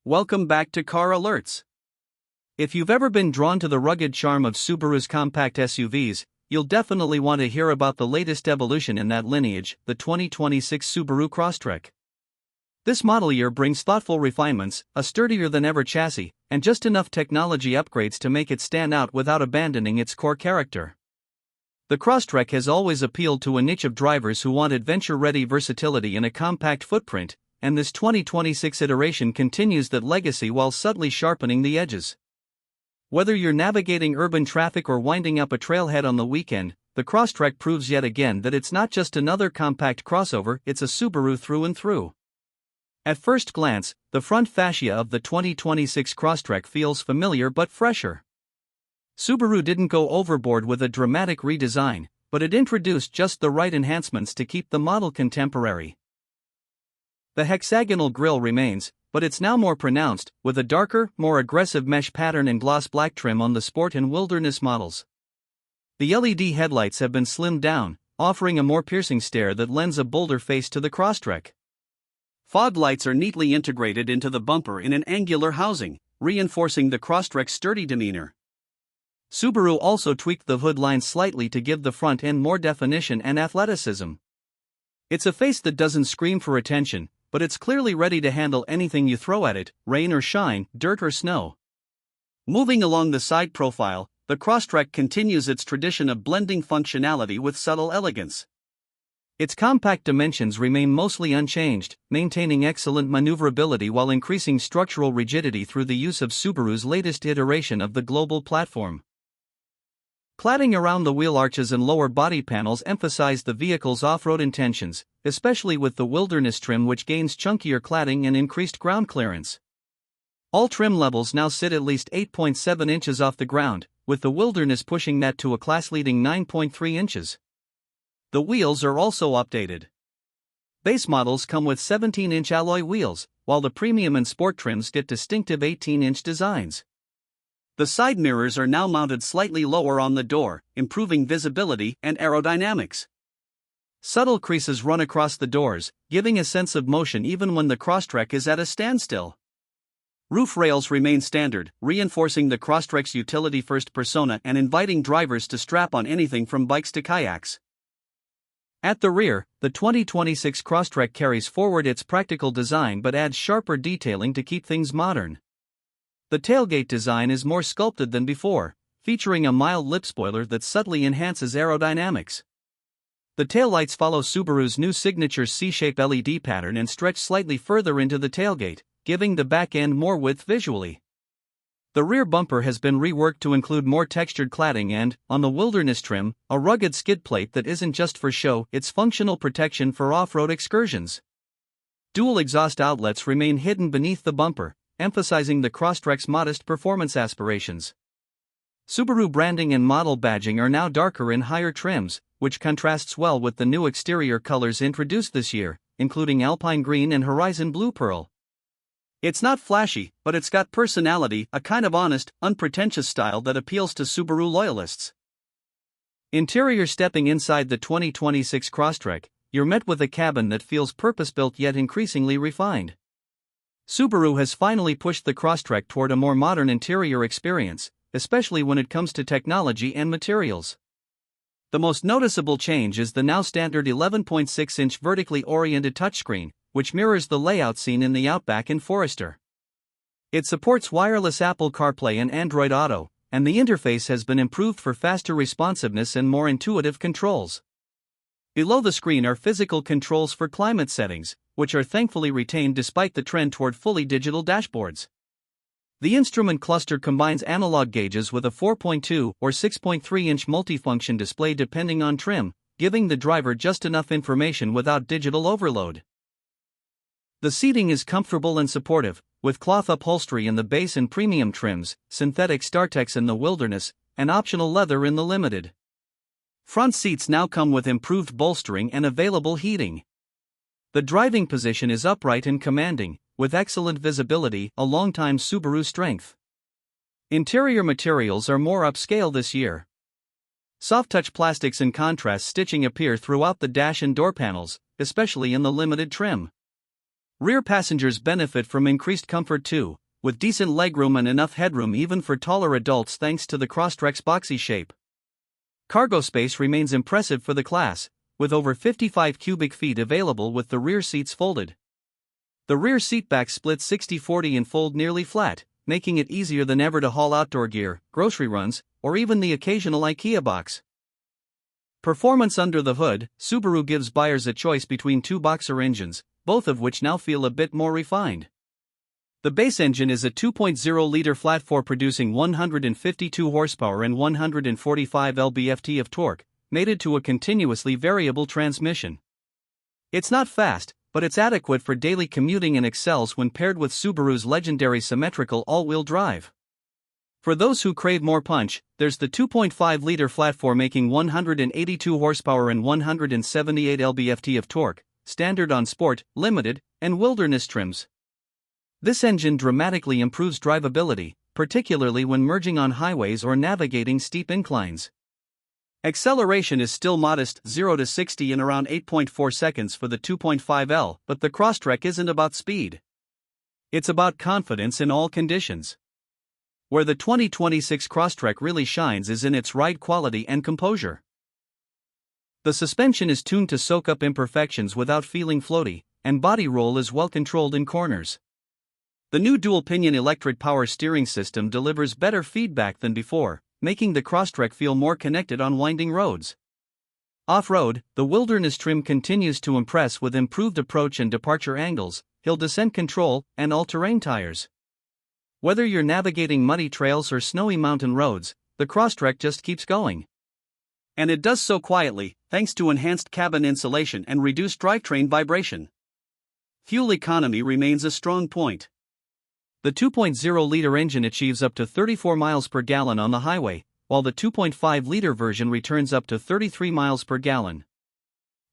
Welcome back to Car Alerts. If you've ever been drawn to the rugged charm of Subaru's compact SUVs, you'll definitely want to hear about the latest evolution in that lineage, the 2026 Subaru Crosstrek. This model year brings thoughtful refinements, a sturdier-than-ever chassis, and just enough technology upgrades to make it stand out without abandoning its core character. The Crosstrek has always appealed to a niche of drivers who want adventure-ready versatility in a compact footprint, and this 2026 iteration continues that legacy while subtly sharpening the edges. Whether you're navigating urban traffic or winding up a trailhead on the weekend, the Crosstrek proves yet again that it's not just another compact crossover, it's a Subaru through and through. At first glance, the front fascia of the 2026 Crosstrek feels familiar but fresher. Subaru didn't go overboard with a dramatic redesign, but it introduced just the right enhancements to keep the model contemporary. The hexagonal grille remains, but it's now more pronounced, with a darker, more aggressive mesh pattern and gloss black trim on the Sport and Wilderness models. The LED headlights have been slimmed down, offering a more piercing stare that lends a bolder face to the Crosstrek. Fog lights are neatly integrated into the bumper in an angular housing, reinforcing the Crosstrek's sturdy demeanor. Subaru also tweaked the hood lines slightly to give the front end more definition and athleticism. It's a face that doesn't scream for attention, but it's clearly ready to handle anything you throw at it, rain or shine, dirt or snow. Moving along the side profile, the Crosstrek continues its tradition of blending functionality with subtle elegance. Its compact dimensions remain mostly unchanged, maintaining excellent maneuverability while increasing structural rigidity through the use of Subaru's latest iteration of the global platform. Cladding around the wheel arches and lower body panels emphasize the vehicle's off-road intentions, especially with the Wilderness trim, which gains chunkier cladding and increased ground clearance. All trim levels now sit at least 8.7 inches off the ground, with the Wilderness pushing that to a class-leading 9.3 inches. The wheels are also updated. Base models come with 17-inch alloy wheels, while the premium and sport trims get distinctive 18-inch designs. The side mirrors are now mounted slightly lower on the door, improving visibility and aerodynamics. Subtle creases run across the doors, giving a sense of motion even when the Crosstrek is at a standstill. Roof rails remain standard, reinforcing the Crosstrek's utility-first persona and inviting drivers to strap on anything from bikes to kayaks. At the rear, the 2026 Crosstrek carries forward its practical design but adds sharper detailing to keep things modern. The tailgate design is more sculpted than before, featuring a mild lip spoiler that subtly enhances aerodynamics. The taillights follow Subaru's new signature C-shaped LED pattern and stretch slightly further into the tailgate, giving the back end more width visually. The rear bumper has been reworked to include more textured cladding and, on the Wilderness trim, a rugged skid plate that isn't just for show, it's functional protection for off-road excursions. Dual exhaust outlets remain hidden beneath the bumper, emphasizing the Crosstrek's modest performance aspirations. Subaru branding and model badging are now darker in higher trims, which contrasts well with the new exterior colors introduced this year, including Alpine Green and Horizon Blue Pearl. It's not flashy, but it's got personality, a kind of honest, unpretentious style that appeals to Subaru loyalists. Interior: stepping inside the 2026 Crosstrek, you're met with a cabin that feels purpose-built yet increasingly refined. Subaru has finally pushed the Crosstrek toward a more modern interior experience, especially when it comes to technology and materials. The most noticeable change is the now standard 11.6-inch vertically oriented touchscreen, which mirrors the layout seen in the Outback and Forester. It supports wireless Apple CarPlay and Android Auto, and the interface has been improved for faster responsiveness and more intuitive controls. Below the screen are physical controls for climate settings, which are thankfully retained despite the trend toward fully digital dashboards. The instrument cluster combines analog gauges with a 4.2 or 6.3-inch multifunction display depending on trim, giving the driver just enough information without digital overload. The seating is comfortable and supportive, with cloth upholstery in the base and premium trims, synthetic StarTex in the Wilderness, and optional leather in the Limited. Front seats now come with improved bolstering and available heating. The driving position is upright and commanding, with excellent visibility, a longtime Subaru strength. Interior materials are more upscale this year. Soft-touch plastics and contrast stitching appear throughout the dash and door panels, especially in the Limited trim. Rear passengers benefit from increased comfort too, with decent legroom and enough headroom even for taller adults thanks to the Crosstrek's boxy shape. Cargo space remains impressive for the class, with over 55 cubic feet available with the rear seats folded. The rear seatbacks split 60-40 and fold nearly flat, making it easier than ever to haul outdoor gear, grocery runs, or even the occasional IKEA box. Performance under the hood, Subaru gives buyers a choice between two boxer engines, both of which now feel a bit more refined. The base engine is a 2.0-liter flat-four producing 152 horsepower and 145 lb-ft of torque, mated to a continuously variable transmission. It's not fast, but it's adequate for daily commuting and excels when paired with Subaru's legendary symmetrical all-wheel drive. For those who crave more punch, there's the 2.5-liter flat-four making 182 horsepower and 178 lb-ft of torque, standard on Sport, Limited, and Wilderness trims. This engine dramatically improves drivability, particularly when merging on highways or navigating steep inclines. Acceleration is still modest, 0 to 60 in around 8.4 seconds for the 2.5L, but the Crosstrek isn't about speed. It's about confidence in all conditions. Where the 2026 Crosstrek really shines is in its ride quality and composure. The suspension is tuned to soak up imperfections without feeling floaty, and body roll is well controlled in corners. The new dual-pinion electric power steering system delivers better feedback than before, making the Crosstrek feel more connected on winding roads. Off-road, the Wilderness trim continues to impress with improved approach and departure angles, hill descent control, and all-terrain tires. Whether you're navigating muddy trails or snowy mountain roads, the Crosstrek just keeps going. And it does so quietly, thanks to enhanced cabin insulation and reduced drivetrain vibration. Fuel economy remains a strong point. The 2.0-liter engine achieves up to 34 miles per gallon on the highway, while the 2.5-liter version returns up to 33 miles per gallon.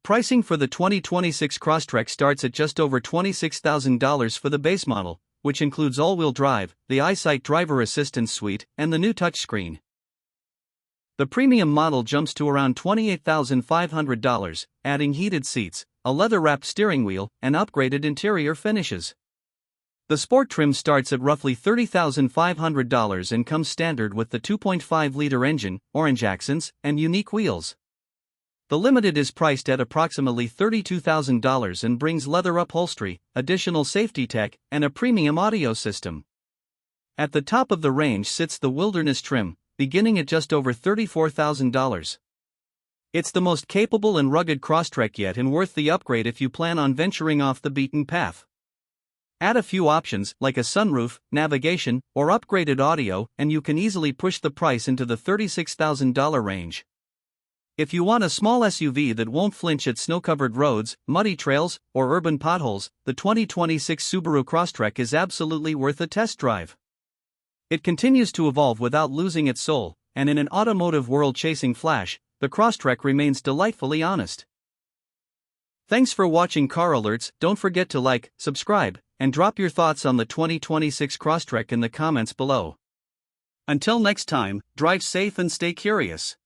Pricing for the 2026 Crosstrek starts at just over $26,000 for the base model, which includes all-wheel drive, the EyeSight driver assistance suite, and the new touchscreen. The premium model jumps to around $28,500, adding heated seats, a leather-wrapped steering wheel, and upgraded interior finishes. The Sport trim starts at roughly $30,500 and comes standard with the 2.5-liter engine, orange accents, and unique wheels. The Limited is priced at approximately $32,000 and brings leather upholstery, additional safety tech, and a premium audio system. At the top of the range sits the Wilderness trim, beginning at just over $34,000. It's the most capable and rugged Crosstrek yet and worth the upgrade if you plan on venturing off the beaten path. Add a few options like a sunroof, navigation, or upgraded audio, and you can easily push the price into the $36,000 range. If you want a small SUV that won't flinch at snow-covered roads, muddy trails, or urban potholes, the 2026 Subaru Crosstrek is absolutely worth a test drive. It continues to evolve without losing its soul, and in an automotive world chasing flash, the Crosstrek remains delightfully honest. Thanks for watching Car Alerts. Don't forget to like, subscribe, and drop your thoughts on the 2026 Crosstrek in the comments below. Until next time, drive safe and stay curious.